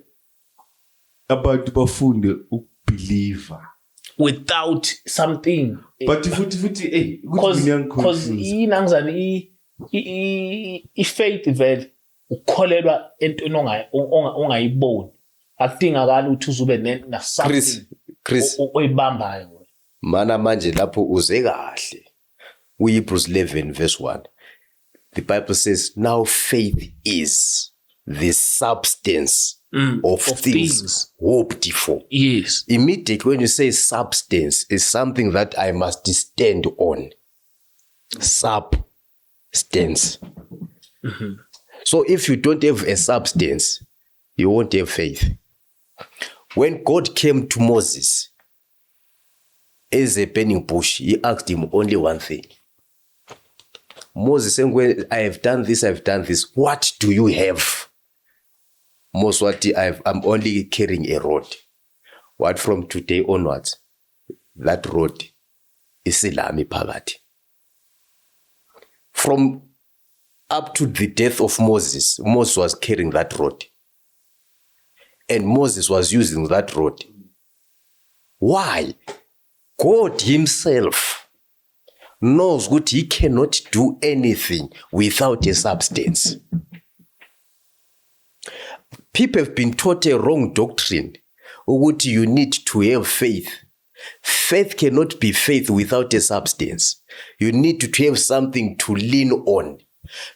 abantu bafunde ukubelieve without something. But futhi because inangizani faith vele ukukholelwa entweni ongayiboni akudingakala ukuthi uzube na something oyibambayo. Mana manje lapho uze kahle. Hebrews 11 verse 1. The Bible says now faith is the substance of things hoped for. Yes. Immediately when you say substance, is something that I must stand on. Substance. So if you don't have a substance, you won't have faith. When God came to Moses as a burning bush, he asked him only one thing. Moses said, I have done this. What do you have? Most what I'm only carrying a rod. What from today onwards, that rod is Silami Pagati. From up to the death of Moses, Moses was carrying that rod. And Moses was using that rod. Why? God himself knows that he cannot do anything without a substance. People have been taught a wrong doctrine. What you need to have faith. Faith cannot be faith without a substance. You need to have something to lean on.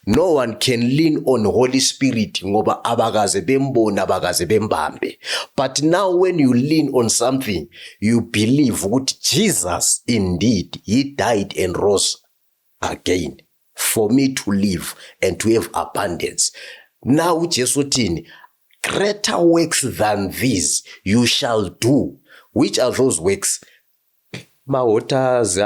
No one can lean on Holy Spirit ngoba abakaze bembona abakaze bembambe. But now when you lean on something, you believe ukuthi Jesus indeed, he died and rose again for me to live and to have abundance. Now uJesu uthini? Greater works than these you shall do. Which are those works? Ma-waters,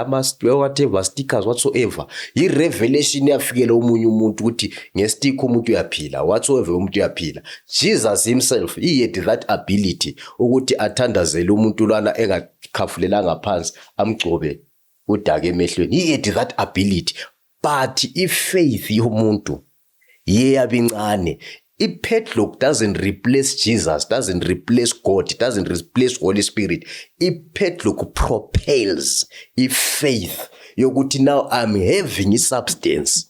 whatever, stickers, whatsoever. I-revelation yafikela omunye umuntu ukuthi ngestick umuntu uyaphila, whatsoever umuntu uyaphila. Jesus himself, he had that ability ukuthi athandazele umuntu lwana engakhafulelanga phansi, amgcobe udaka emehlweni. He had that ability. But if faith yomuntu yeyabincane, if padlock doesn't replace Jesus, doesn't replace God, doesn't replace Holy Spirit, if padlock propels, if faith, yokuthi now I'm having a substance.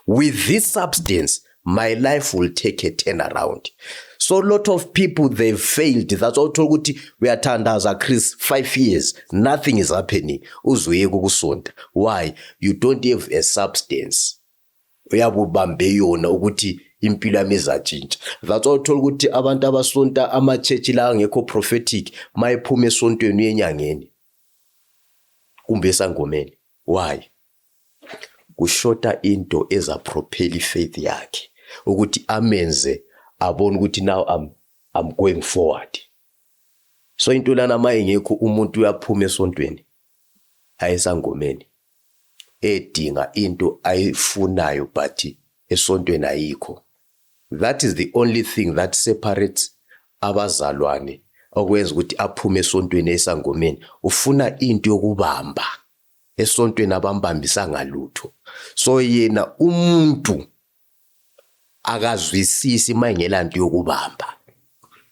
With this substance, my life will take a turnaround. So a lot of people, they've failed. That's all ukuthi uyathandaza Chris 5 years, nothing is happening. Uzuyeke ukusonta. Why? You don't have a substance. Uyabubambe yona ukuthi impilo yami izatshintsha. That's all thola ukuthi abantu abasonta ama-church la angekho prophetic mayiphuma esontweni yenyangeni kumbe esangomeni. Why? Kushota into eza propel faith yakhe ukuthi amenze abone ukuthi now I'm going forward. So into lana mayengekho umuntu uyaphuma esontweni ayesangomeni edinga into ayifunayo but esontweni ayikho. That is the only thing that separates abazalwane okwenza ukuthi aphume esontweni esangomeni. Ufuna into yokubamba esontweni abambambisa ngalutho. So yena umuntu akazwisisi mayengela into yokubamba.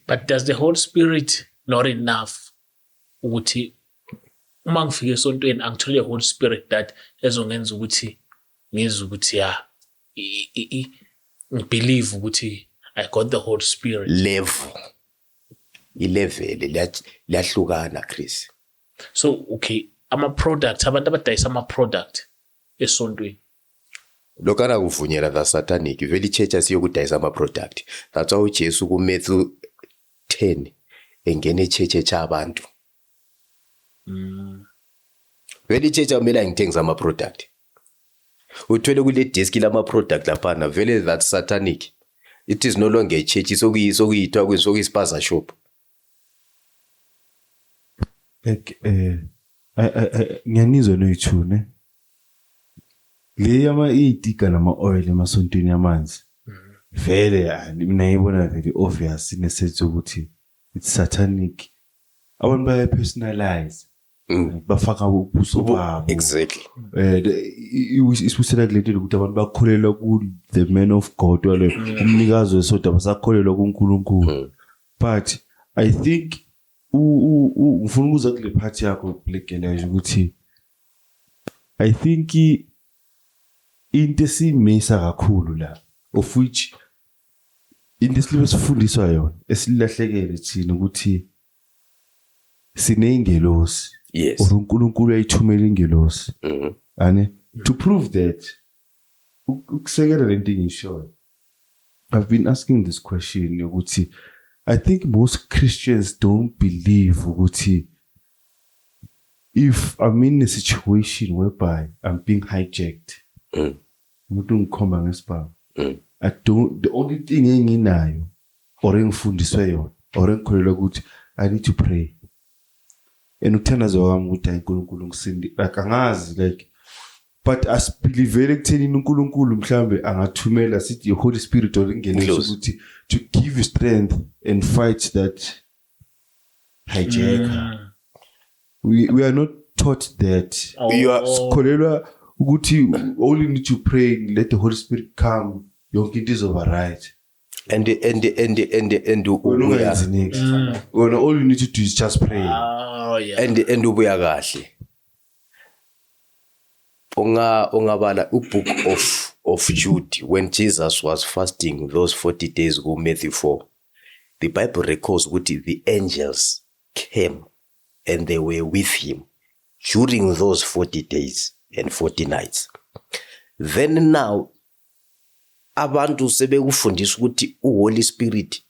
But does the Holy Spirit not enough ukuthi uma ngifike esontweni angithole the Holy Spirit that ezongenza ukuthi ngizwe ukuthi believe ukuthi I got the Holy Spirit. Ilevel liyahlukana Chris. So okay, ama-product, abantu abadayisa ama-product esontweni. Lokana kuvunyela the satanic vele ichurch asiyokudayisa ama-product. That's why uJesu kuMatthew 10 engene ichurch echabantu. Vele ichurch amela ngithengisa ama-product. Uthwele kule desk lama-product laphana vele that satanic. It is no longer a church, sokuyithwa kuyispaza shop. Like ngiyanizwa noyithune. Le yama itika nama oil emasontweni yamanzi. Vele mina ngibona very obvious inesense ukuthi it's satanic. Abantu baya personalize. Bafaka ubuso babo. Exactly. Isibusela kulento ukuthi abantu bakholelwa ku the man of God wale umnikazi wesoda basakholelwa kuNkulunkulu. But I think ufuna ukuza kule part yakho legeleje ukuthi I think into esimisa kakhulu la of which into esilibe sifundiswa yona esilahlekele thina ukuthi sineyingelosi. Yes. uNkulunkulu ayithumela ingelosi. Ane to prove that ukusekela lento ngisho I've been asking this question ukuthi I think most Christians don't believe ukuthi if I'm in a situation whereby I'm being hijacked umuntu ngikhomba ngesibhamu the only thing enginayo or engifundiswe yona or engikholelwa ukuthi I need to pray. And uthandaza wami ukuthi uNkulunkulu ngisindi like angazi like but asibelieve ekutheni uNkulunkulu mhlambe angathumela sithi the Holy Spirit olingene ukuthi to give you strength and fight that hijacker. We are not taught that. You are sikholelwa ukuthi all you need to pray, let the Holy Spirit come, yonke into izoba right. And all you need to do is just pray. Yeah. And ubuya kahle. Ungabala book of Jude when Jesus was fasting those 40 days go Matthew 4. The Bible records ukuthi the angels came and they were with him during those 40 days and 40 nights. Then now abantu sebekufundisa ukuthi uHoly Spirit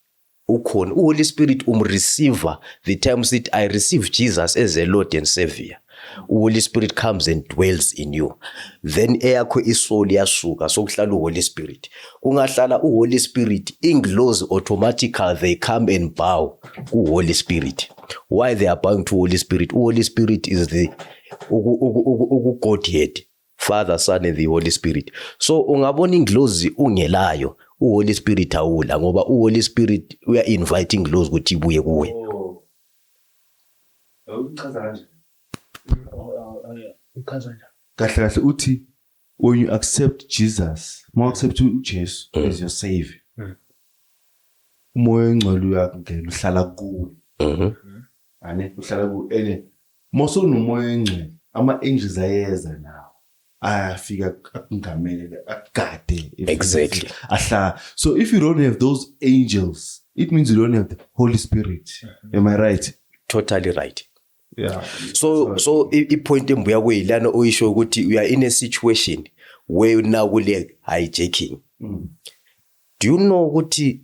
ukhona. uHoly Spirit umreceiver the time sit I receive Jesus as a Lord and Savior. uHoly Spirit comes and dwells in you. Then eyakho isoul yasuka sokuhlala uHoly Spirit. Kungahlala uHoly Spirit, inglows automatically they come and bow kuHoly Spirit. Why they are bowing to Holy Spirit? uHoly Spirit is the Godhead, Father, Son and the Holy Spirit. So ungabona inglozi ungelayo, uHoly Spirit awula ngoba uHoly Spirit we are inviting inglozi ukuthi ibuye kuwe. Kahle uthi when you accept Jesus, more accept uJesu as your savior. Umoya ongcwele uyakungena uhlala kuwe. Ane uhlala kuwe ene mose unomoya ongcwele ama angels ayeza nawo. Ayafika akungamele akugade. Exactly. So if you don't have those angels, it means you don't have the Holy Spirit. Am I right? Totally right. Yeah. So ipoint embuya kweyilana oyisho ukuthi we are in a situation where now kule hijacking. Do you know ukuthi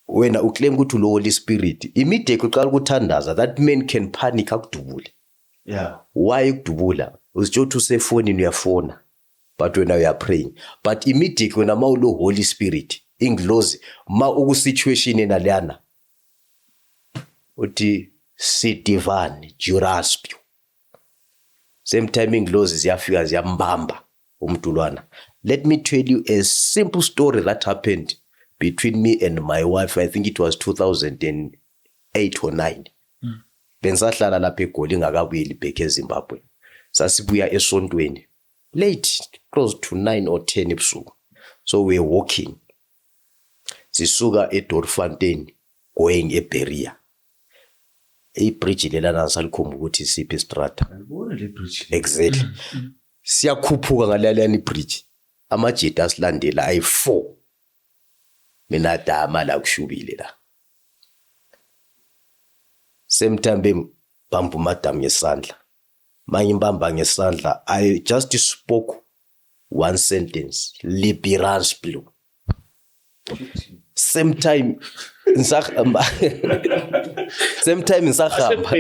wena uclaim ukuthi lo Holy Spirit immediately uqala ukuthandaza that man can panic akudubule. Yeah. Why ukudubula? Usitsho usefonini uyafona but when you are praying, but immediately when ama lo Holy Spirit inglozi ma uku situation enalana uthi Sidivan Juraspio. Same time inglozi ziyafika ziyambamba umntulwana. Let me tell you a simple story that happened between me and my wife. I think it was 2008 or 9. Bensahlala lapha eGoli ngakabuyeli back eZimbabwe. Sasibuya esontweni late, close to 9 or 10 ebusuku. So we were walking. Sisuka eDorfontein going eBeria. Bridge lelana salikhomba ukuthi siphi strata. Ngibona le bridge. Exactly. Siyakhuphuka ngalalani bridge. Amajita asilandela ayi4. Mina dama la kushubile la. Same time bambu madam ngesandla. Manje imbamba ngesandla, I just spoke one sentence, Liberance Blue. Same time ngisahamba. Same time ngisahamba.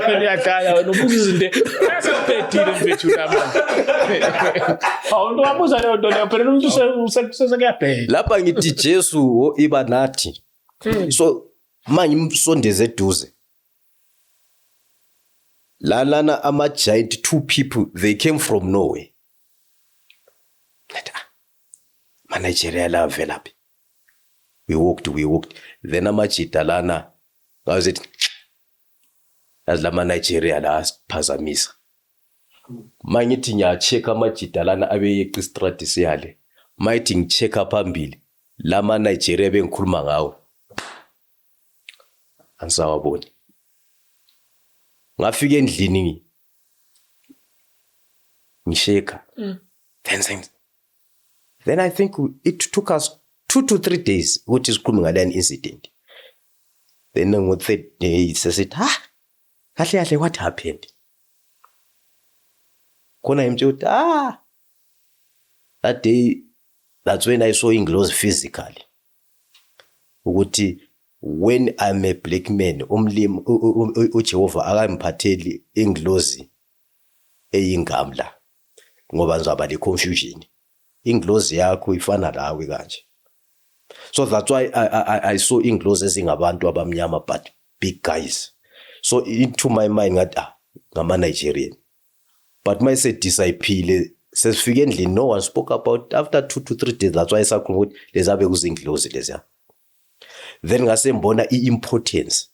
Ngiyadlala nobuza izinto asephetile mfethu namanje. Awunto wabuza leyo nto leyo phela umuntu usengiyabheka. Lapha ngithi Jesu iba nathi. So manje umsondeze eduze. Lana ama giant 2 people, they came from nowhere. Nigeria la velaphi. We walked. Then amajita lana was it as la Nigeria la asiphazamisa. Mangithi nya check amajita lana abeyeqa istrati siyale. Mighty ngicheck phambili lama Nigeria bengikhuluma ngawo. Ansawaboni. Ngafika endlini ngisheka. Then I think it took us 2 to 3 days ukuthi sikhulume ngale incident. Then on the third day said, kahle what happened? Khona imtshela that day, that's when I saw inglozi physically. Ukuthi when I'm a black man, umlimi uJehova akamphatheli inglozi eyingamla ngoba nzaba le confusion. Inglozi yakho ifana lawe kanje. So that's why I saw inglozi ezingabantu abamnyama but big guys. So into my mind ngathi ngama Nigerian. But my said disciple sesifike endlini no one spoke about after 2 to 3 days. That's why sakhuluma ukuthi lezabe kuzinglozi leziya. Then ngase mbona iimportance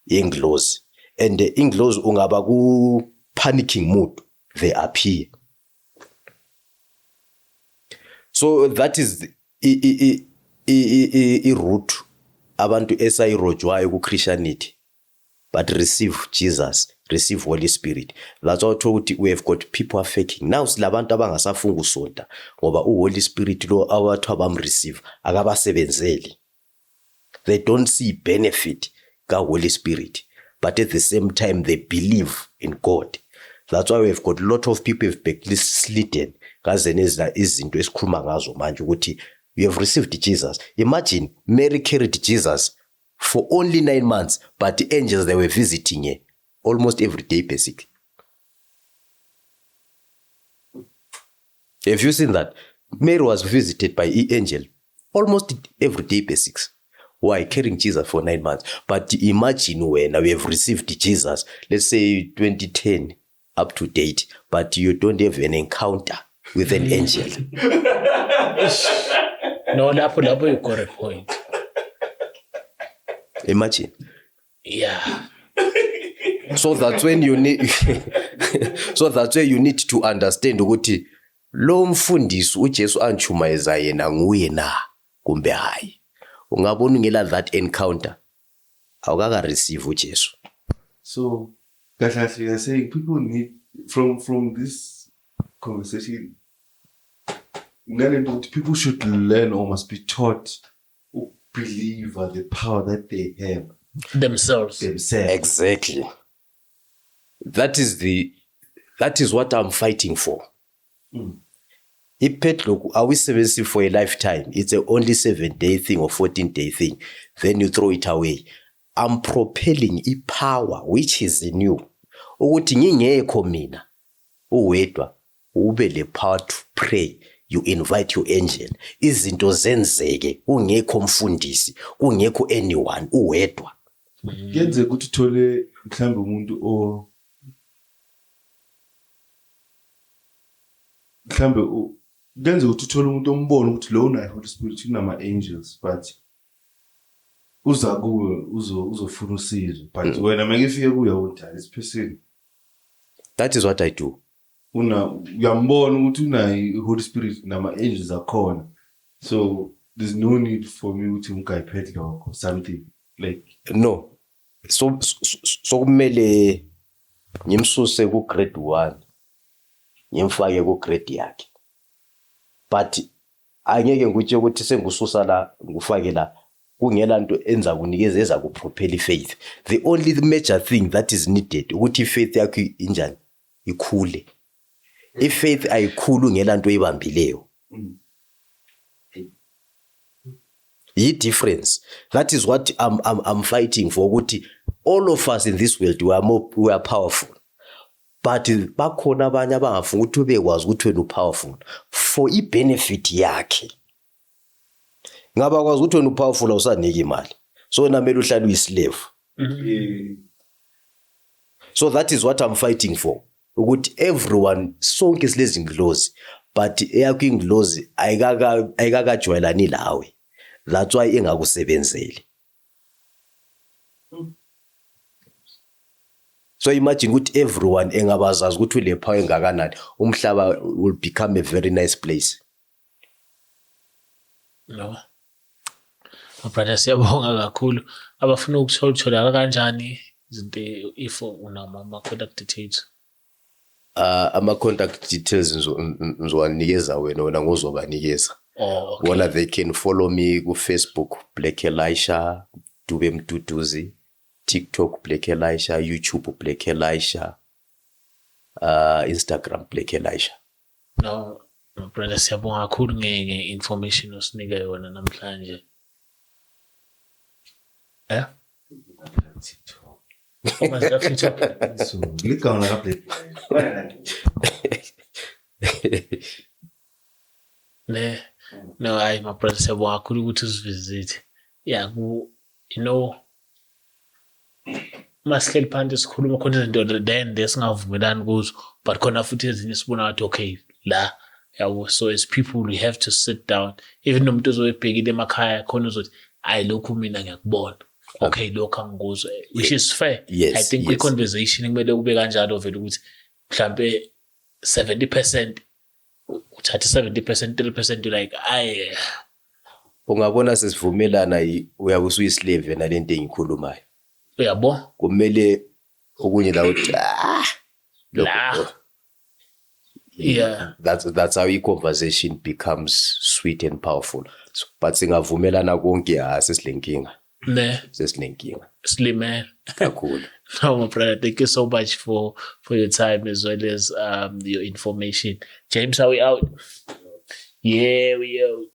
yenglozi and inglozi ungaba ku panicking mood, they appear. So that is the root abantu esayirojwayo ku Christianity, but receive Jesus, receive Holy Spirit. That's why we have got people are faking. Now silabantu abangasafunga usonta ngoba uHoly Spirit lo awathu abamreceive akabasebenzeli. They don't see benefit ka Holy Spirit, but at the same time they believe in God. That's why we've got a lot of people who've backslidden kaze neza izinto esikhuluma ngazo manje ukuthi you have received Jesus. Imagine Mary carried Jesus for only 9 months, but the angels, they were visiting her almost every day, basically. Have you seen that? Mary was visited by an angel almost every day, basics. Why? Carrying Jesus for 9 months. But imagine when we have received Jesus, let's say 2010 up to date, but you don't have an encounter with an angel. No, lapho you got a point. Imagine. Yeah. So that's when you need so that's where you need to understand ukuthi lo mfundisi uJesu anchumayeza yena nguye na kumbe hayi. Ungabona ngela that encounter awukaka receive uJesu. So kahle you're saying people need from this conversation people should learn or must be taught or believe the power that they have themselves. Exactly. That is what I'm fighting for. Look, are we 70 for a lifetime? It's a only 7-day thing or 14-day thing. Then you throw it away. I'm propelling a power which is in you. Ukuthi ngingekho mina uwedwa ube le power to pray. You invite your angel. Izinto zenzeke ungekho mfundisi, ungekho anyone uwedwa. Yenze ukuthi uthole mhlambe umuntu mhlambe kenze ukuthi uthole umuntu ombona ukuthi lo unayo Holy Spirit unama angels but uza kuwe uzofuna usizo but wena make ifike kuye uthi this person. That is what I do. Uyambona ukuthi unayo Holy Spirit nama angels akhona, so there's no need for me ukuthi ngikayiphethe lokho or something like no. So kumele ngimsuse ku grade 1 ngimfake ku grade yakhe, but angeke ngikutshe ukuthi sengususa la ngufake la kungela nto enza kunikeza eza ku propel faith. The only major thing that is needed ukuthi faith yakho injani ikhule. If faith ayikhulu ngela nto ibambileyo, yi difference. That is what I'm fighting for. Ukuthi all of us in this world we are powerful, but bakhona abanye abangafuna ukuthi ubekwazi ukuthi wena powerful for I benefit yakhe. Ngaba kwazi ukuthi wena powerful awusaniki imali, so wena mele uhlale uyislave. So that is what I'm fighting for. Ukuthi everyone sonke silezi nglozi, but eyakho inglozi ayikakajwayelani lawe. That's why engakusebenzeli. So imagine ukuthi everyone engabazazi ukuthi le power engakanani, umhlaba will become a very nice place. No. Brother, siyabonga kakhulu. Abafuna ukuthola kanjani izinto if unama contact details? Ama contact details ngizowanikeza wena ngozobanikeza. Oh, okay. Wona they can follow me ku Facebook Black Elisha, Dube Mduduzi, TikTok Black Elisha, YouTube Black Elisha, Instagram Black Elisha. No, brother, siyabonga kakhulu nge-information osinika yona namhlanje. so ngicabanga la Black. No, my brother siyabonga kakhulu ukuthi usivisit. Yeah, you know, masihleli phansi sikhuluma khona izinto then desingavumelani kuzo, but khona futhi ezinye sibona ukuthi okay la yabo. So as people we have to sit down, even nomuntu ozoyibhekile emakhaya khona uzothi ayi lokhu mina ngiyakubona, okay lokho angikuzwa, which is fair. Yes, I think i-conversation kumele kube kanjalo vele ukuthi mhlambe 70% uthatha 70%, 3% like aye Ungabona sesivumelana uyabe usuyislave nalento engikhulumayo. uyabo Kumele okunye la uthi la. Yeah, that's how conversation becomes sweet and powerful. So, but singavumelana konke asisilenkinga. Ne, sesinenkinga Slimane. kakhulu. No, my brother, thank you so much for your time as well as your information. James, are we out? Yeah, we out.